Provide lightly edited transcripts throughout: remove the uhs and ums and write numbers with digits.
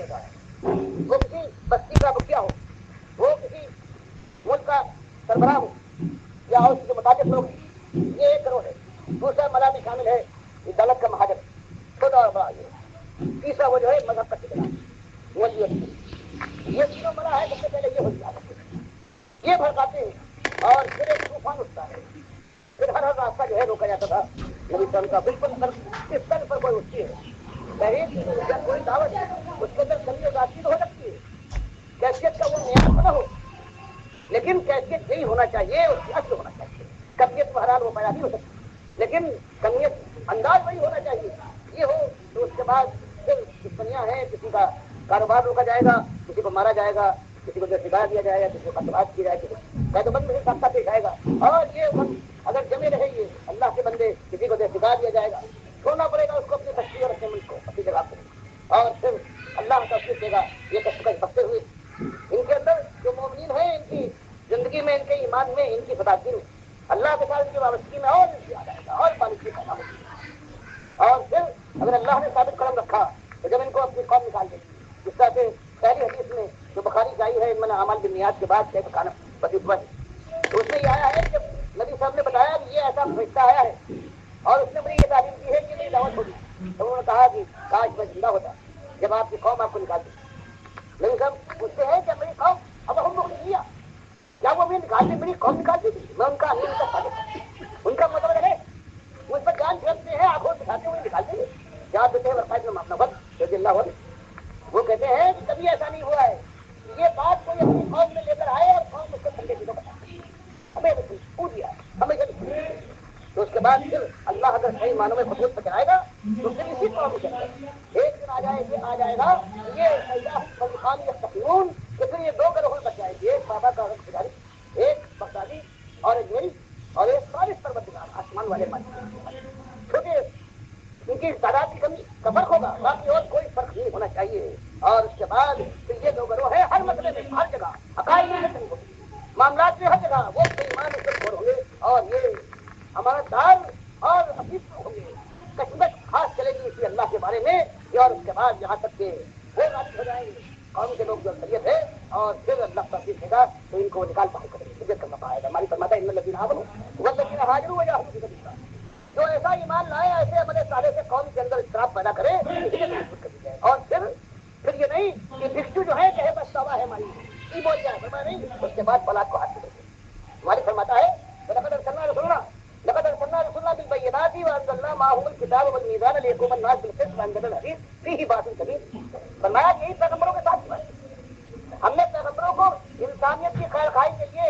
ملے گا. وہ کسی بستی کا مکھیا ہو, وہ کسی ملک کا سربراہ ہو, یا اس کے متعلق لوگ, یہ 1 کروڑ ہے. دوسرا ملا میں شامل ہے دولت کا مہاجر, چھوٹا اور بڑا. تیسرا وہ جو ہے مذہب کا ٹھکیدار. یہ تینوں ملا ہے. سب سے پہلے یہ ہو جاتا ہے, یہ بھڑکاتے ہیں اور پھر ایک طوفان اٹھتا ہے. پھر ہر راستہ جو ہے روکا جاتا تھا نبی صلی کا. بالکل اس طرح پر کوئی اٹھتی ہے تحریک یا کوئی دعوت, اس کے اندر کمی و ذاتی تو ہو سکتی ہے, کیفیت کا وہ معیار نہ ہو, لیکن کیفیت یہی ہونا چاہیے, اس کی اصل ہونا چاہیے. کمیت بہرحال وہ پیدا نہیں ہو سکتی, لیکن کمیت انداز وہی ہونا چاہیے. یہ ہو تو اس کے بعد پھر دشمنیاں ہیں, کسی کا کاروبار روکا جائے گا, کسی کو مارا جائے گا, کسی کو سزا دیا جائے گا, کسی کو قتلات کی جائے گی, قید بند میں ساتھ پیش آئے گا. اور یہ اگر جمے رہے گی اللہ کے بندے, کسی کو سزا دیا جائے گا, چھوڑنا پڑے گا اس کو اپنی بستی اور اپنے ملک کو اپنی جگہ کو. اور پھر اللہ توفیق دے گا یہ کشمکش بکتے ہوئے. ان کے اندر جو مومنین ہیں, ان کی زندگی میں, ان کے ایمان میں, ان کی خداتی میں, اللہ کے ساتھ ان کی وابستگی میں اور آ جائے گا, اور پالیسی پیدا ہوگی. اور پھر اگر اللہ نے ثابت قدم رکھا تو جب ان کو اپنی قوم نکال دے گی. جس طرح سے پہلی حدیث میں جو بخاری کی آئی ہے, ان میں اعمال بالنیات کے بعد کیف کان وظیفہ, تو اس میں یہ آیا ہے کہ نبی صاحب نے بتایا کہ یہ ایسا فرشتہ آیا ہے اور اس نے مجھے یہ تعلیم کی ہے کہ میری دعوت ہوگی. تو انہوں نے کہا کہ کاش میں زندہ ہوتا جب آپ کی قوم آپ کو نکال دی. نبی صاحب پوچھتے ہیں کہ میری قوم اب ہم کو کیا, کیا وہ مجھے نکالتے, میری قوم نکالتی تھی, میں ان کا امین, ان کا صادق, ان کا مطلب ہے مجھ پر جان چھوڑتے ہیں, آنکھوں دکھاتے ہوئے نکالتے ہیں. جہاں دیتے ہیں ورقائد میں معاملہ بس رضی اللہ عنہ, وہ کہتے ہیں کہ کبھی ایسا نہیں ہوا ہے کہ یہ بات کوئی اپنی قوم میں لے کر آئے اور قوم اس کو ٹھنڈے دلوں بتاتی ہے. ہمیں پوچھ دیا ہمیشہ. تو اس کے بعد پھر اللہ اگر صحیح معنوں میں خطوط پہ چلائے گا تو پھر اسی قوم کے اندر ایک دن آ جائے گا یہ خان یا تقیون, کہ پھر یہ 2 گروہ بچ جائیں گے, ایک بابا کا پجاری, ایک بغدادی اور ایک میری, اور ایک خالص پروردگار آسمان والے مالک. چھوٹے ان کی تعداد کی کمی کا فرق ہوگا, باقی اور کوئی فرق نہیں ہونا چاہیے. اور اس کے بعد پھر یہ 2 گروہ ہیں ہر مسئلے میں, ہر جگہ عقائد میں نہیں ہوگی, معاملات میں ہر جگہ وہ ایمان پر ہوں گے, اور یہ امانت دار اور حفیظ ہوں گے. کشمکش خاص چلے گی اسی اللہ کے بارے میں. اور اس کے بعد یہاں تک کہ وہ غالب ہو جائیں گے قوم کے لوگ جو اکثریت ہے, اور پھر اللہ توفیق دے گا تو ان کو نکال پائے کریں گے, کرنا پائے گا. ہماری فرماتا ہے ان الذین آمنوا والذین هاجروا وجاهدوا في سبيل الله, جو ایسا ایمان لائے, ایسے عمل صالح سے قوم کے اندر اضطراب پیدا کرے, اور پھر یہ نہیں کہ بھکشو جو ہے کہے بس توبہ ہے ہماری, یہ بول جائے فرمایا نہیں, اس کے بعد فولاد کو ہاتھ میں لے. ہماری فرماتا ہے لقد ارسلنا رسلنا بالبينات وانزلنا معهم الكتاب والميزان ليقوم الناس بالقسط وانزل الحديد فيه بأس شديد. فرمایا یہی پیغمبروں کے ساتھ ہوا ہے, ہم نے پیغمبروں کو انسانیت کی خیر خواہی کے لیے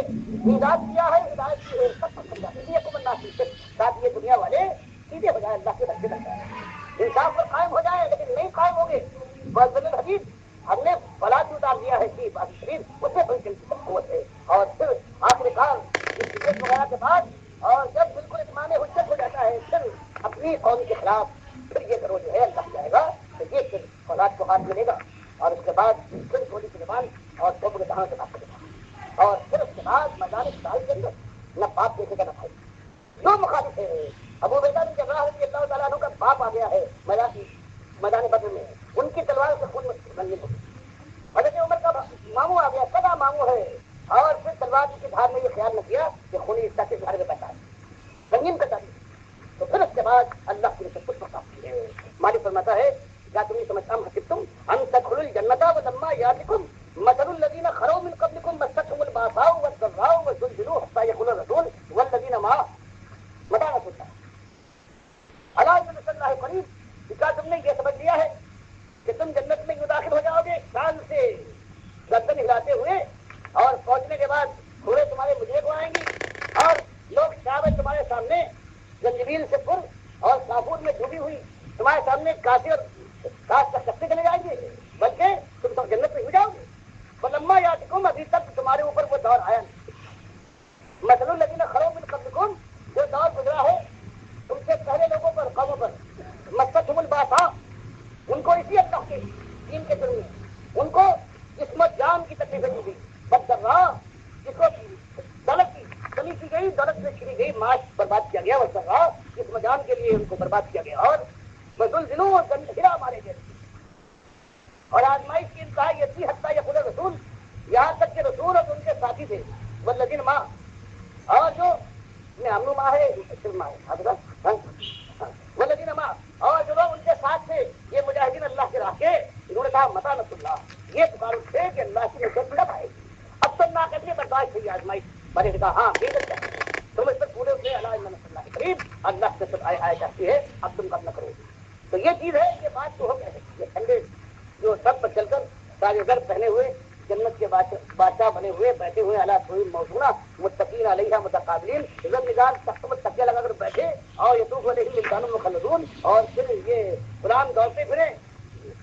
ہدایت دیا ہے, ہدایت کی ہے سب کچھ سمجھا ہے, لیقوم الناس بالقسط, تاکہ یہ دنیا والے سیدھے ہو جائے, اللہ کے راستے بن جائے, انصاف پر قائم ہو جائے, لیکن نہیں قائم ہوں گے. وانزل الحديد, ہم نے فولاد اتار دیا ہے, فيه بأس شديد, اس میں بڑی قوت ہے. اور پھر آخر کار اس حجت وغیرہ کے بعد, اور جب بالکل اتمام حجت ہو جاتا ہے, پھر اپنی قوم کے خلاف پھر یہ کرو جو ہے اللہ جائے گا, تو یہ پھر فولاد کو ہاتھ ملے گا. اور اس کے بعد پھر تھوڑی سی زبان اور سب کے دہاں سے بات کرے گا, اور پھر اس کے بعد میدان قتال کے اندر نہ باپ دیکھے گا نہ بھائی. جو مخالف ہے, ابو عبیدہ بن جراح رضی اللہ تعالیٰ عنہ کا باپ آ گیا ہے میدان بدر میں, ان کی تلوار سے خون رنگین ہو گئی. حضرت عمر کا ماموں آ گیا, سگا ماموں ہے, اور پھر تلوار کی دھار میں یہ خیال نہ کیا کہ خونی حصہ کس گھر میں بیٹھا ہے, رنگین کا تعلیم. تو پھر اس کے بعد اللہ کی نصرت کچھ مقام کی ہے. مالک فرماتا ہے کیا تم نہیں سمجھتا حسبتم ان تدخلوا الجنة ولما يأتكم مثل الذين خلوا من قبلكم مستهم البأساء والضراء وزلزلوا حتى يقول الرسول والذين معه متى نصر الله الا ان نصر الله قريب. کیا تم نے یہ سمجھ لیا ہے کہ تم جنت میں یوں داخل ہو جاؤ گے شان سے گردن ہلاتے ہوئے, اور پہنچنے کے بعد تھوڑے تمہارے مجرے کو آئیں گی, اور لوگ شاید تمہارے سامنے زنجبیل سے پر اور کافور میں ڈوبی ہوئی تمہارے سامنے کاسے اور کاش کا سکتے چلے جائیں گے, بلکہ تم سب جنت میں ہو جاؤ گے. ولما یاتکم, ابھی تک تمہارے اوپر وہ دور آیا نہیں. مثل الذین خلوا من قبلکم, جو دور گزرا ہے تم سے پہلے لوگوں پر, قوموں پر, مستهم الباساء, ان کو اسی اللہ کے دین کے ذریعے ان کو جسم و جان کی تکلیفیں دی گئی. والضراء, جس کو دولت کی کمی کی گئی, دولت سے چھینی گئی, معاش برباد کیا گیا. والضراء, جسم و جان کے لیے ان کو برباد کیا گیا. اور وزلزلوا, ہرا مارے گئے. اور آزمائش کی انتہا یہ تھی حتیٰ یقول رسول، یہاں تک کہ رسول اور ان کے ساتھی تھے والذین ماں، اور جو امن ماں ہے والذین ماں، اور جو لوگ ان کے ساتھ تھے یہ مجاہدین اللہ کے راہ کے، انہوں نے کہا متى نصر اللہ، یہ پکار اٹھے کہ اللہ کی نصرت کب آئے گی، اب تو نہ کرنے برداشت ہوئی آزمائش، میں نے کہا ہاں ٹھیک ہے تم اس پر پورے ہوئے اللہ اللہ کے قریب اللہ سے سب آیا جاتی ہے، اب تم کب نہ کرو گے. تو یہ چیز ہے، یہ بات تو ہو گئے یہ ٹھنڈے جو سب پر چل کر سارے گھر پہنے ہوئے جنت کے بادشاہ بنے ہوئے بیٹھے ہوئے اللہ کوئی موضوع متقین علیہ متقابلین عزت نگار تخت میں تکیہ لگا کر بیٹھے اور یطوف علیہم ولدان مخلدون، اور پھر یہ غلام دوڑتے پھرے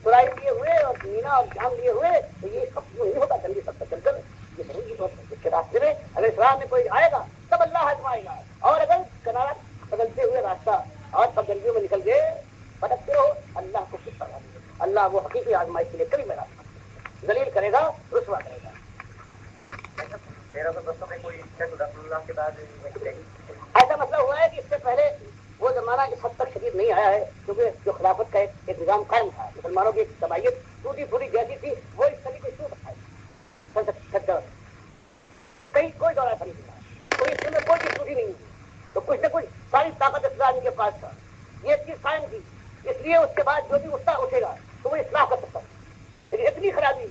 سرائی لیے ہوئے اور مینا اور جام لیے ہوئے، تو یہ سب نہیں ہوگا جلدی سب پر چل کر یہ ضروری بہت اس کے راستے میں اگر اسلام میں کوئی آئے گا تب اللہ آزمائے گا، اور اگر کنارہ بدلتے ہوئے راستہ اور سب گلیوں میں نکل گئے بھٹکتے ہو اللہ کو کس طرح دے، اللہ وہ حقیقی آزمائش کے لیے کبھی میرا ذلیل کرے گا، رسوا کرے گا. ایسا مسئلہ ہوا ہے کہ اس سے پہلے وہ زمانہ اس حد تک شدید نہیں آیا ہے، کیونکہ جو خلافت کا ایک نظام قائم تھا، مسلمانوں کی ایک تبعیت ٹوٹی پھوٹی جیسی تھی، وہ اس طریقے سے کہیں کوئی دورہ نہیں تھا، کوئی اس میں کوئی ٹوٹی نہیں تھی، تو کچھ نہ کچھ ساری طاقت اسلام کے پاس تھا، یہ چیز قائم تھی، اس لیے اس کے بعد جو بھی اٹھے گا تو وہ اصلاح کر سکتا ہے. لیکن اتنی خرابی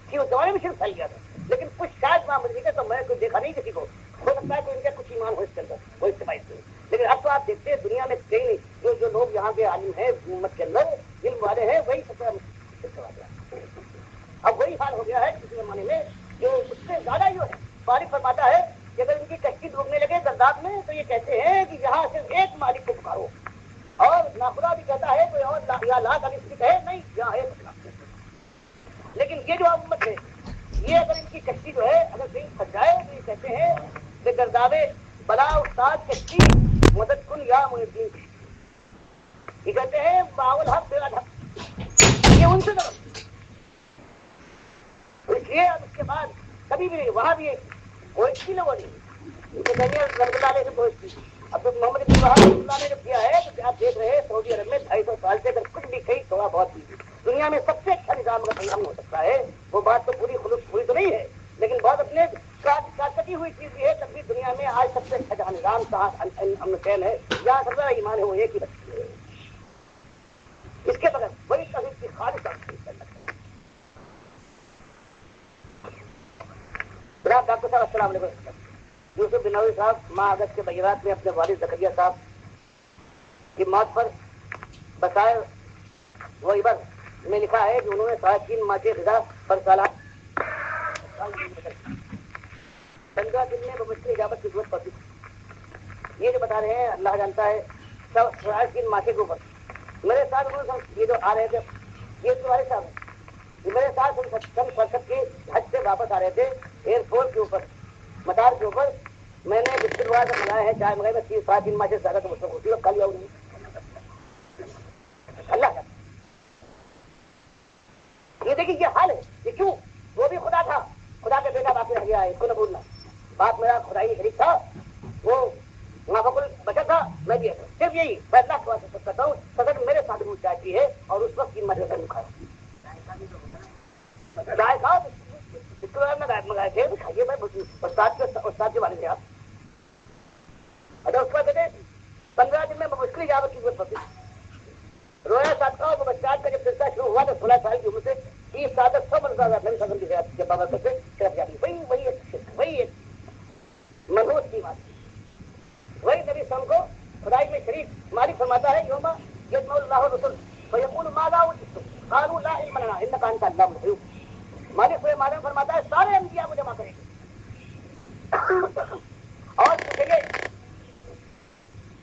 کہ اس زمانے میں صرف پھیل گیا تھا، لیکن کچھ شاید معاملے کے تو میں کوئی دیکھا نہیں کسی کو، ہو سکتا ہے کہ ان کا کچھ ایمان ہو اس کے اندر وہ اتباعی سے، لیکن اب تو آپ دیکھتے ہیں دنیا میں کئی نہیں جو لوگ یہاں کے عالم ہیں امت کے اندر علم والے ہیں وہی سب سے اب وہی حال ہو گیا ہے کسی زمانے میں جو اس سے زیادہ جو ہے مالک فرماتا ہے کہ اگر ان کی کشتی ڈوبنے لگے گرداب میں تو یہ کہتے ہیں کہ یہاں صرف ایک مالک کو پکارو، اور ناخدا بھی کہتا ہے کوئی اور یا لاکھ علی بھی کہے نہیں یہاں ہے کچھ، لیکن یہ جو امت ہے یہ اگر ان کی کشتی جو ہے اگر کہیں پھنس جائے تو یہ کہتے ہیں کہ گردابے بلا استاد کشتی مدد کن یا محب، یہ کہتے ہیں باول حق بلا حق، یہ ان سے اس لیے اب اس کے بعد کبھی بھی وہاں بھی کوشش کی لوگوں نے رحمۃ اللہ سے کوشش کی. اب تو محمد ابن وہاب رحمۃ اللہ نے جو کیا ہے تو آپ دیکھ رہے ہیں سعودی عرب میں 250 سال سے اگر کچھ بھی کہیں تھوڑا بہت بھی دنیا میں سب سے اچھا نظام اگر قیام ہو سکتا ہے، وہ بات تو پوری تو نہیں ہے لیکن بہت اپنے کاٹی ہوئی چیز بھی ہے، تب بھی دنیا میں آج سب سے اچھا جہاں نظام امن چین ہے جہاں سب سے ایمان ہے وہ ایک ہی بچی ہے، اس کے بغیر وہی توحید کی خالص ڈاکٹر صاحب السلام علیکم. یوسف بنوی صاحب ماہ اگست کے بیانات میں اپنے والد زکریا صاحب کی موت پر بسائے وہ عبر میں لکھا ہے کہ انہوں نے 3.5 ماہ کے غذا پر سالہ 15 دن میں بمشکل اجابت کی ضرورت پڑتی تھی. یہ جو بتا رہے ہیں اللہ جانتا ہے 3.5 ماہ کے اوپر میرے ساتھ انہوں نے یہ جو آ رہے تھے یہ تمہارے صاحب ہیں، میرے ساتھ فرصت کے حج سے واپس آ رہے تھے ایئرپورٹ کے اوپر مدار کے اوپر میں نے بسکٹ وغیرہ سے منگایا ہے چائے منگائی میں 3.5 ماہ سے زیادہ تو مجھ ہوتی ہے کل آؤں اللہ کا یہ دیکھیے یہ حال ہے، یہ کیوں وہ بھی خدا تھا، خدا کا بیٹا باقی رہ گیا ہے، اس کو نہ بھولنا، باپ میرا خدائی شریف تھا، وہ مافقل بچا تھا، میں بھی صرف یہی میں اللہ کو سب کرتا ہوں سدر میرے ساتھ روز چاہتی ہے اور اس وقت کی مدد کھایا چائے کھاؤ منگائے تھے کھائیے میں استاد کے والے تھے آپ اچھا اس کے بعد 15 دن میں مشکل اجابت کی ضرورت پڑتی رویا ساتھ وہ بچہ کا جب سلسلہ شروع ہوا تو 16 سال کی عمر سے 30 سال تک 100 مرتبہ نبی صلی اللہ علیہ وسلم کے بابا سے طرف جاتی وہی ایک منحوس کی بات، وہی نبی صلی اللہ کو خدائی میں شریف مالک فرماتا ہے یوما یجمع اللہ الرسل فیقول ماذا اوتیتم قالوا لا علم لنا انک انت علام الغیوب. مالک سے معلوم فرماتا ہے سارے انبیاء کو جمع کریں گے اور پوچھیں گے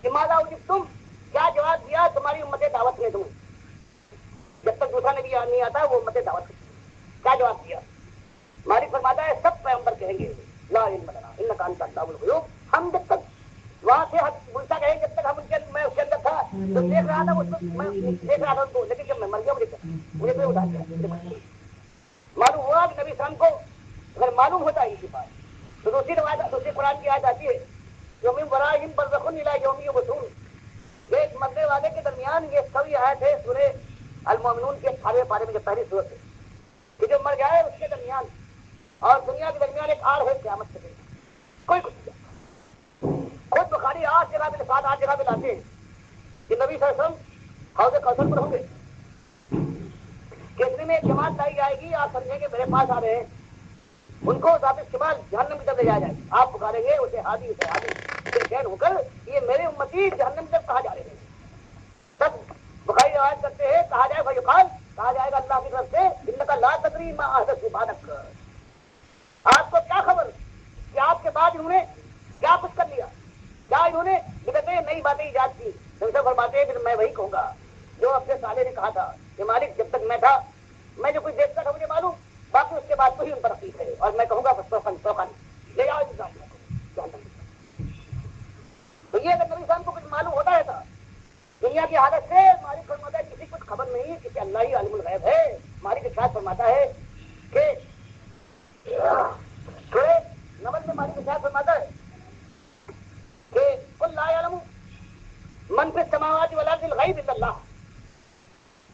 کہ ماذا اوتیتم کیا جواب دیا تمہاری امت دعوت نے تمہیں، جب تک دوسرا نبی نہیں آتا وہ امت دعوت کیا جواب دیا. مالک فرماتا ہے سب پیغمبر کہیں گے لا علم لنا انک انت علام الغیوب. ہم جب تک وہاں سے الٹا کہیں جب تک ہم میں اس کے اندر تھا تو دیکھ رہا تھا اس وقت میں دیکھ رہا تھا ان کو، لیکن جب میں مر گیا مجھے کوئی اٹھا دیا معلوم ہوا کہ نبی صاحب کو اگر معلوم ہوتا ہے اسی بات تو دوسری قرآن کی آیت آتی ہے یوم براہم برزخن الی یوم یبعثون، ایک مرنے والے کے درمیان یہ سبھی آیت ہے سورہ المومنون کے 18 پارے میں جو پہلی سورت ہے مر جائے اس کے درمیان اور دنیا کے درمیان ایک آڑ ہے قیامت سے کوئی کچھ نہیں. خود بخاری 8 جگہ پہ 7-8 جگہ پہ لاتے ہیں کہ نبی صلی اللہ علیہ وسلم حوض کوثر پر ہوں گے. کتنے میں ایک جماعت لائی جائے گی, آپ سمجھیں کہ میرے پاس آ رہے ہیں, ان کو ثابت شمال جہنم کی طرف لے جایا جائے گا. آپ پکاریں گے اسے ہادی اسے ہادی, پھر چین ہو کر یہ میرے امتی جہنم کی طرف کہا جا رہے ہیں. تب بخاری روایت کرتے ہیں کہا جائے فیقال, کہا جائے گا اللہ کی طرف سے انک لا تدری ما احدث بعدک, آپ کو کیا خبر کہ آپ کے بعد انہوں نے کیا کچھ کر لیا, کیا انہوں نے کہتے ہیں نئی باتیں ایجاد کی. سے فرماتے ہیں پھر میں وہی کہوں گا جو اپنے سالے نے کہا تھا کہ مالک جب تک میں تھا میں جو کچھ دیکھتا تھا مجھے معلوم, باقی اس کے بعد تو ہی ان پر رقیب ہے, اور میں کہوں گا بس توفن لے جاؤ انسان. تو یہ اگر نبی صاحب کو کچھ معلوم ہوتا ہے تھا دنیا کی حالت سے, مالک فرماتا ہے کسی کچھ خبر نہیں, کسی اللہ ہی عالم الغیب ہے. مالک ارشاد فرماتا ہے کہ نمل میں مالک ارشاد فرماتا ہے کہ قل لا یعلم من فی السماوات والارض الغیب الا اللہ,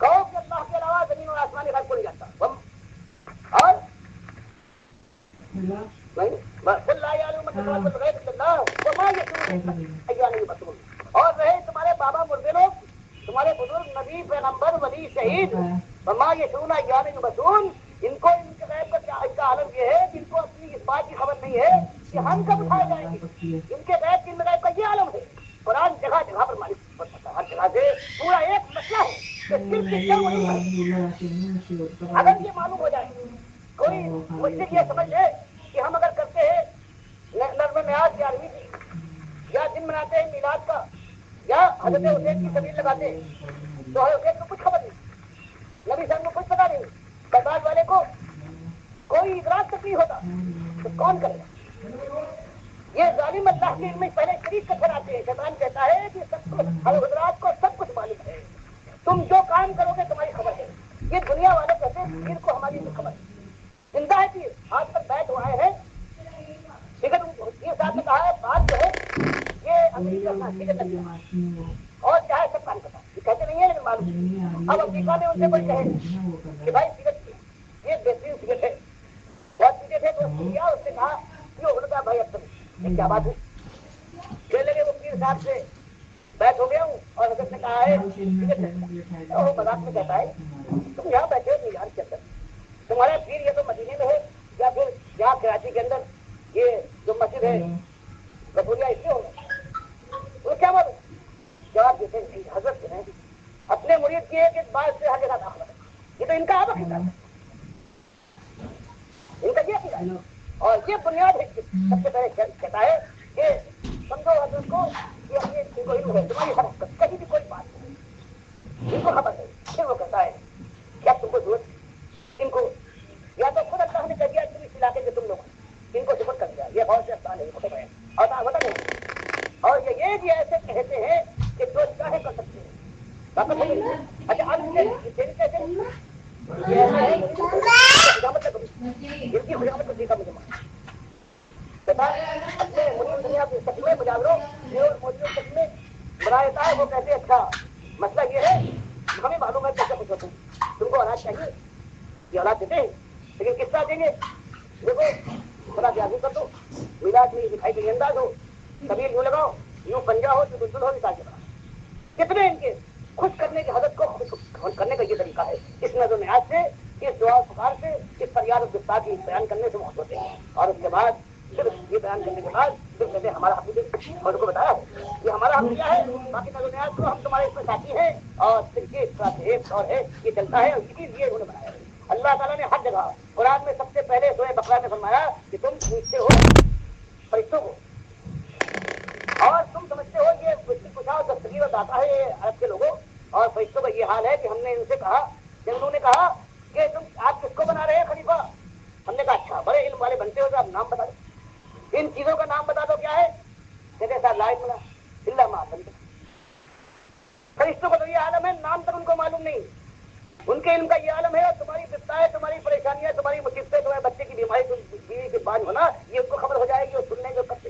کہو کہ اللہ کے علاوہ زمین اور آسمان غیب کو نہیں جانتا. اور قل لا یعلم من فی السماوات والارض الغیب الا اللہ وما یشعرون ایان یبعثون. اور رہے تمہارے بابا مردے لوگ, تمہارے بزرگ نبی پیغمبر ولی شہید, وما یشعرون ایان یبعثون, ان کو ان کے غیب کا عالم یہ ہے کہ ان کو اپنی اس بات کی خبر نہیں ہے کہ ہم کب اٹھائے جائیں گے. ان کے غیب کی غیب کا یہ عالم ہے. قرآن جگہ جگہ پر مالک ہر جگہ سے پورا ایک مسئلہ ہے کہ اگر یہ معلوم ہو جائے, کوئی مجھ یہ سمجھ لے کہ ہم اگر کرتے ہیں نظم نیاز 11ویں کی, یا دن مناتے ہیں میلاد کا, یا حضرت حسین کی طویل لگاتے ہیں, تو حسین کو کچھ خبر نہیں, نبی صاحب کو کچھ پتا نہیں, برداشت والے کو کوئی ادراک تک نہیں ہوتا, تو کون کرے گا. یہ ظالم اللہ کے علم میں پہلے شریک کر آتے ہیں. شیطان کہتا ہے کہ سب کچھ حضرات کو سب کچھ معلوم ہے, تم جو کام کرو گے تمہاری خبر ہے. یہ دنیا والے کہتے ہیں پیر کو ہماری بھی خبر ہے, زندہ ہے پیر, آج تک بیٹھ ہو آئے ہیں. لیکن یہ ساتھ نے کہا ہے بات جو ہے یہ امریکہ اور چاہے سب کام کرتا, یہ کہتے نہیں ہے لیکن معلوم. اب امریکہ میں ان سے کوئی کہے کہ بھائی سگریٹ یہ بہترین سگریٹ ہے, بہت پیتے تھے تو اس نے کہا یہ بھائی اب تک کیا بات ہے, کہنے لگے وہ پیر صاحب سے بیٹھ ہو گیا ہوں, اور حضرت نے کہا ہے وہ مذاق میں کہتا ہے تم یہاں بیٹھے ہو میدان کے اندر, تمہارا پیر یہ تو مدینے میں ہے یا پھر یہاں کراچی کے اندر یہ جو مسجد ہے رسولیا اس سے ہوگا, وہ کیا معلوم. جواب دیتے ہیں حضرت جو ہے اپنے مرید کی ایک بات سے ہر جگہ داخل ہے, یہ تو ان کا آبق ہے, ان کا یہ عقیدہ ہے, اور یہ بنیاد ہے. سب سے پہلے کہتا ہے کہ سمجھو حضرت کو کہ ان کو علم ہے تمہاری ہر حرکت کہیں بھی کوئی بات نہیں, ان کو خبر ہے. پھر وہ کہتا ہے کیا تم کو ضرورت ان کو, یا تو خود اللہ نے کہہ دیا تم اس علاقے کے تم لوگ ان کو سپرد کر دیا, یہ بہت سے افسان ہے اور ہوتا نہیں. اور یہ بھی ایسے کہتے ہیں کہ جو چاہے کر سکتے ہیں. اچھا اب ان کی خدمت کو دیکھا مجھے اپنے مرید دنیا کے سچ مجاوروں میں مرایتا ہے. وہ کہتے ہیں اچھا مسئلہ یہ ہے ہمیں معلوم ہے کیسے کچھ ہوتے ہیں, تم کو اولاد چاہیے, یہ اولاد دیتے ہیں لیکن کس طرح دیں گے. دیکھو بڑا جادو کر دو, میلاد میں دکھائی دے انداز ہو, کبھی یوں لگاؤ یوں پنجا ہو تو بلبل ہو نکال کے بنا, کتنے ان کے خوش کرنے کی حضرت کو خوش کرنے کا یہ طریقہ ہے. اس نظر میں آج سے, اس دعا پکار سے, اس فریاد و گفتاخی بیان کرنے سے محبت ہوتے ہیں, اور اس کے بعد صرف یہ بیان کرنے کے بعد صرف کہتے ہیں ہمارا حق, اور کو بتایا یہ ہمارا حق کیا ہے, باقی نظر میں آج کو ہم تمہارے اس میں ساتھی ہیں, اور صرف یہ طرح سے ایک اور ہے یہ چلتا ہے, اور یہ لیے انہوں نے بنایا ہے. اللہ تعالیٰ نے ہر جگہ قرآن میں سب سے پہلے سورہ بقرہ نے فرمایا کہ تم پوچھتے ہو فرشتوں کو, اور تم سمجھتے ہو یہ پوچھا دستگیر اور داتا ہے عرب کے لوگوں, اور فرشتوں کا یہ حال ہے کہ ہم نے ان سے کہا, جب انہوں نے کہا کہ تم آپ کس کو بنا رہے ہیں خلیفہ, ہم نے کہا اچھا بڑے علم والے بنتے ہو تو آپ نام بتا دو, ان چیزوں کا نام بتا دو کیا ہے, کہتے ساتھ لا الہ الا اللہ. فرشتوں کو تو یہ عالم ہے, نام تک ان کو معلوم نہیں, ان کے علم کا یہ عالم ہے, اور تمہاری بستائیں, تمہاری پریشانیاں, تمہاری مصیبتیں, تمہارے بچے کی بیماری, بیوی کے بان ہونا, یہ ان کو خبر ہو جائے گی, اور سننے جو کرتے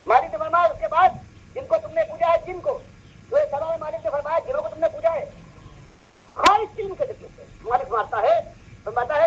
مالک نے فرمایا. اس کے بعد جن کو تم نے پوجا ہے, جن کو جو سوال مالک نے فرمایا جنہوں کو تم نے پوجا ہے خالص علم کے ذریعے سے, مالک مارتا ہے فرماتا ہے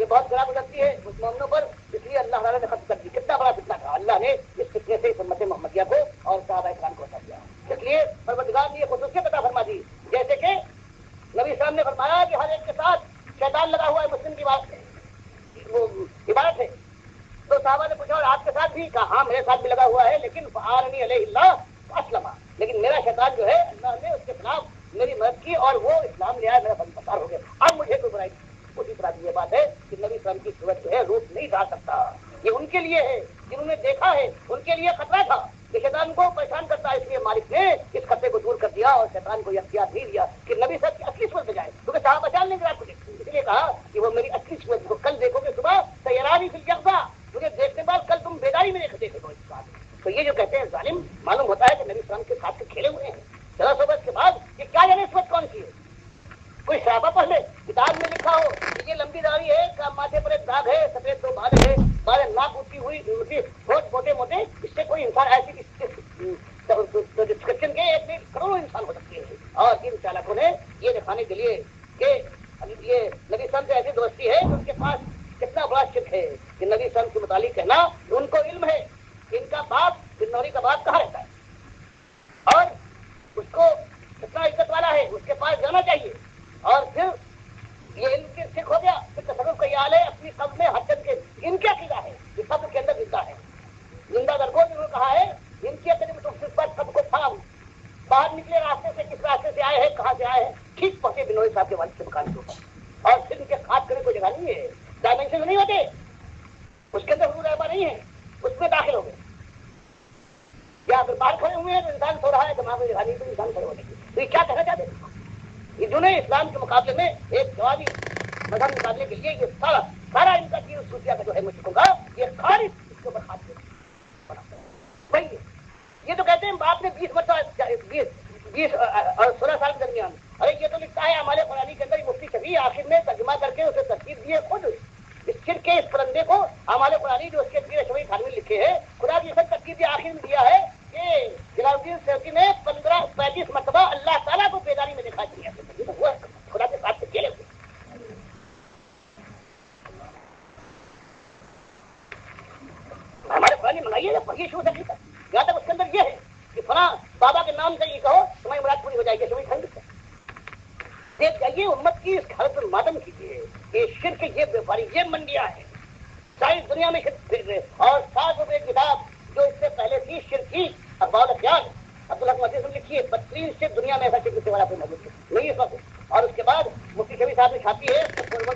یہ بہت گرا گزرتی ہے اس مومنوں پر، اس لیے اللہ تعالیٰ نے ختم کر دی. کتنا بڑا فتنہ تھا، اللہ نے اس فتنے سے امت محمدیہ کو اور صحابہ کرام کو بچا دیا. اس لیے پروردگار نے یہ خصوصیت عطا فرما دی، جیسے کہ نبی صاحب نے فرمایا کہ ہر ایک کے ساتھ شیطان لگا ہوا ہے، مسلم کی بات وہ عبادت ہے. تو صحابہ نے پوچھا اور آپ کے ساتھ بھی؟ کہا ہاں میرے ساتھ بھی لگا ہوا ہے، لیکن فآرنی علیہ اللہ اسلم، لیکن میرا شیطان جو ہے اللہ نے اس کے خلاف میری مدد کی اور وہ اسلام لے آیا، میرا بندپسار ہو گیا. اب مجھے کوئی برائی نہیں. اسی طرح کی یہ بات ہے کہ نبی صلی اللہ علیہ وسلم کی صورت جو ہے روپ نہیں ڈال سکتا. یہ ان کے لیے ہے جنہوں نے دیکھا ہے، ان کے لیے خطرہ تھا کہ شیطان کو پریشان کرتا ہے، اس لیے مالک نے اس خطرے کو دور کر دیا اور شیطان کو یہ اختیار نہیں دیا کہ نبی صاحب کی اصلی صورت جائے، کیونکہ صحابہ جان نہیں گیا کچھ. اس لیے کہا کہ وہ میری اصلی صورت کو کل دیکھو گے صبح سیرانی فی الیقظہ، مجھے دیکھنے بعد کل تم بیداری میں دیکھو گے اس بات. تو یہ جو کہتے ہیں ظالم، معلوم ہوتا ہے کہ نبی صلی اللہ علیہ وسلم کے ساتھ کھیلے ہوئے ہیں. ذرا صحبت کے بعد کہ کیا جانے اس وقت کون سی ہے. کوئی صحابہ پڑھ لے، کتاب میں لکھا ہو کہ یہ لمبی داڑھی ہے، ماتھے پر ایک داغ ہے، سفید دو بال ہے، بال ناک اٹھی ہوئی بہت موٹے موٹے، اس سے کوئی انسان ایسی ڈسکرپشن کے ایک کروڑوں انسان ہو سکتے ہیں. اور ان چالکوں نے یہ دکھانے کے لیے کہ یہ نبی صاحب سے ایسی دوستی ہے کہ ان کے پاس کتنا بڑا شرک ہے کہ نبی صاحب کے متعلق کہنا ان کو علم ہے کہ ان کا باپ بنوری کا باپ کہاں رہتا ہے اور اس کو کتنا عزت والا ہے، اس کے پاس جانا چاہیے. اور پھر یہ علم کے سکھ ہو گیا، پھر تصرف کا یہ حال ہے اپنی قبر میں حجت کے ان کیا عقیدہ ہے کہ قبر کے اندر زندہ ہے، زندہ درگو جنہوں نے کہا ہے ان کی قریب تو صرف پر سب کو پھاڑ باہر نکلے راستے سے، کس راستے سے آئے ہیں، کہاں سے آئے ہیں، ٹھیک پہنچے بنوری صاحب کے والد کے مکان کے اوپر. اور پھر ان کے خاص کرنے کوئی جگہ نہیں ہے، ڈائمینشن نہیں ہوتے، اس کے اندر حضور رہبا نہیں ہے، اس میں داخل ہو گئے. یا اگر باہر کھڑے ہوئے ہیں تو انسان سو رہا ہے، دماغ میں جگہ نہیں تو انسان کھڑے ہونے کی. تو یہ کیا کہنا چاہتے ہیں؟ انہوں نے اسلام کے مقابلے میں ایک جوابی مذہب نکالنے کے لیے یہ سارا ان کا چیز صوفیہ کا جو ہے مشرکوں کا یہ خارج اس کے اوپر خاص وہی ہے. یہ تو کہتے ہیں باپ نے 20 اور 16 سال کے درمیان، ارے یہ تو لکھتا ہے ہمارے قرآن کے اندر مفتی شفیع آخر میں ترجمہ کر کے اسے ترتیب دیے خود اس شرک کے اس پرندے کو. ہمارے قرآن جو اس کے پیر شفیع خانوی لکھے ہیں، خدا کی سب ترتیب آخر میں دیا ہے کہ جلال الدین سیوطی نے 35 مرتبہ اللہ تعالیٰ کو بیداری میں دکھا دیا، خدا کے ساتھ کھیلے ہوئے. ہمارے قرآن منگائی ہے پڑھیے شروع سے تک، یہاں تک اس کے اندر یہ ہے کہ فلاں بابا کے نام سے یہ کہو تمہاری مراد پوری ہو جائے گی. شفیع خانوی دیکھ جائیے امت کی اس حالت پر ماتم کیجیے. یہ شرک، یہ بیپاری، یہ منڈیاں ہیں ساری دنیا میں شرک پھر رہے. اور 7 روپے کتاب جو اس سے پہلے تھی شرک کی اخبار خیال عبداللہ مدیس نے لکھی ہے، 32 سے دنیا میں ایسا شرک والا کوئی موجود نہیں اس وقت. اور اس کے بعد مفتی شفیع صاحب نے چھاپی ہے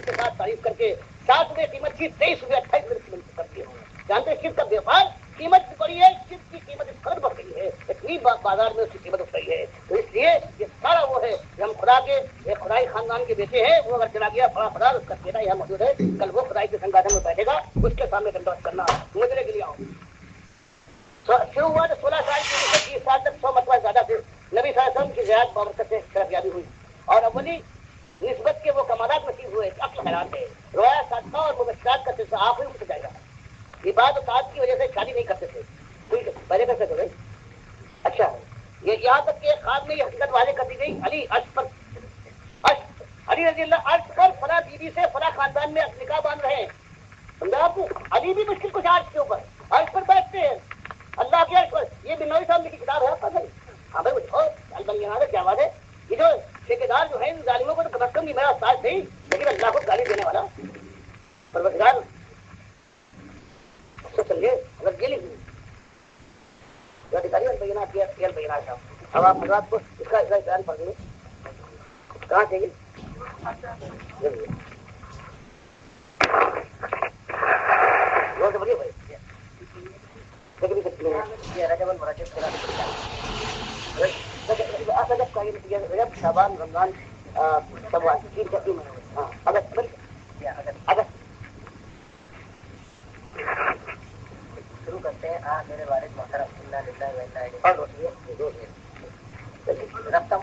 کے ساتھ تعریف کر کے 7 روپے قیمت کی 23 روپے 28 روپے قیمت کر دی ہے. جانتے ہیں شرک کا بیوپار قیمت بڑی ہے، شرک کی قیمت اس قدر بڑھ گئی ہے، اتنی بازار میں اس کی قیمت اٹھ رہی ہے. تو اس لیے یہ سارا وہ ہے کہ ہم خدا کے ایک خدائی خاندان کے بیٹے ہیں، وہ اگر چلا گیا بڑا خدا اس کا بیٹا یہاں موجود ہے، کل وہ خدائی کے سنگھاٹن میں بیٹھے گا، اس کے سامنے کنڈوٹ کرنا مجرے کے لیے آؤ. شروع ہوا تو 16 سال کی عمر سے 20 سال تک 100 مرتبہ زیادہ پھر نبی صلی اللہ علیہ وسلم کی زیارت بابرکت سے شرفیابی ہوئی اور اولی نسبت کے وہ کمالات نصیب ہوئے. عقل حیران ہے، رویا صادقہ اور مبشرات کا سلسلہ آخری میں جائے گا. یہ بات اوقات کی وجہ سے شادی نہیں کرتے تھے، ٹھیک ہے پہلے کرتے تھے. اچھا یہ یہاں تک کہ خواب میں یہ حقیقت واضح کر دی گئی، علی عرش پر علی رضی اللہ عرش پر فلاں بیوی سے فلاں خاندان میں نکاح باندھ رہے ہیں. سمجھا آپ کو؟ علی بھی مشکل کچھ عرش کے اوپر عرش پر بیٹھتے ہیں اللہ کے عرش پر. یہ بنوری صاحب کی کتاب ہے آپ کا. ہاں بھائی البنیاد کیا بات ہے. یہ جو ٹھیکیدار جو ہے ان ظالموں کو تو کم از کم میرا ساتھ نہیں، لیکن اللہ کو گالی دینے والا پروردگار چلیے اگر یہ لکھ جو ادھیکاری البینات کیا البینات صاحب اب آپ حضرات کو اس کا بیان پڑھ دیں کہاں چاہیے وہ تو بڑی بھائی رجب شعبان رمضان شوال 3 کا 3 مہینے. ہاں اگست شروع کرتے ہیں. میرے والد محترم رقم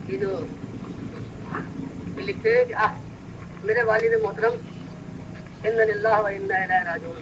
یہ جو لکھتے ہیں کہ میرے والد محترم انا للہ و انا الیہ راجعون.